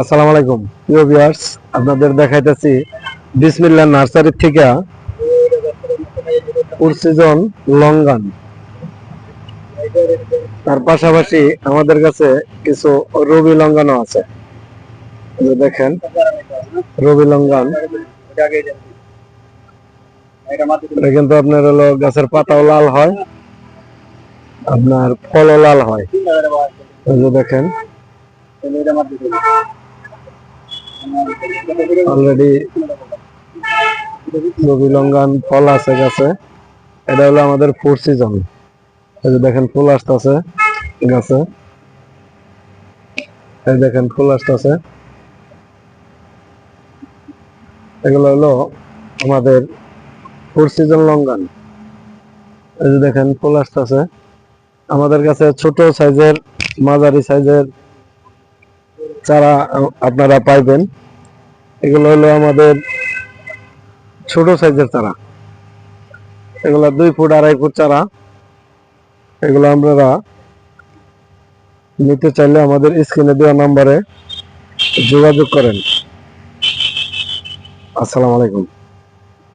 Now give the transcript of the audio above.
আসসালামু আলাইকুম প্রিয় ভিউয়ার্স, আপনাদের দেখাইতেছি বিসমিল্লাহ নার্সারি থেকে সিজন লঙ্গান। তার পাশাপাশি আমাদের কাছে কিছু রবি লঙ্গানও আছে। এই যে দেখেন রবি লঙ্গান, এটা কিন্তু আপনার হলো গাছের পাতাও লাল হয়, আপনার ফলও লাল হয়। এই যে দেখেন অলরেডি রবি লঙ্গান ফল আছে গাছে। এটা হলো আমাদের ফোর সিজন। এই যে দেখেন ফুল আসতেছে গাছে, এই দেখেন ফুল আসতেছে। এগুলো হলো আমাদের ফোর সিজন লঙ্গান। এই যে দেখেন ফুল আসতেছে। আমাদের কাছে ছোট সাইজের, মাঝারি সাইজের চারা আপনারা পাইবেন। এগুলো হলো আমাদের ছোট সাইজের চারা, এগুলো 2 ফুট 2.5 ফুট চারা। এগুলো আপনারা নিতে চাইলে আমাদের স্ক্রিনে দেওয়া নাম্বারে যোগাযোগ করেন। আসসালামু আলাইকুম।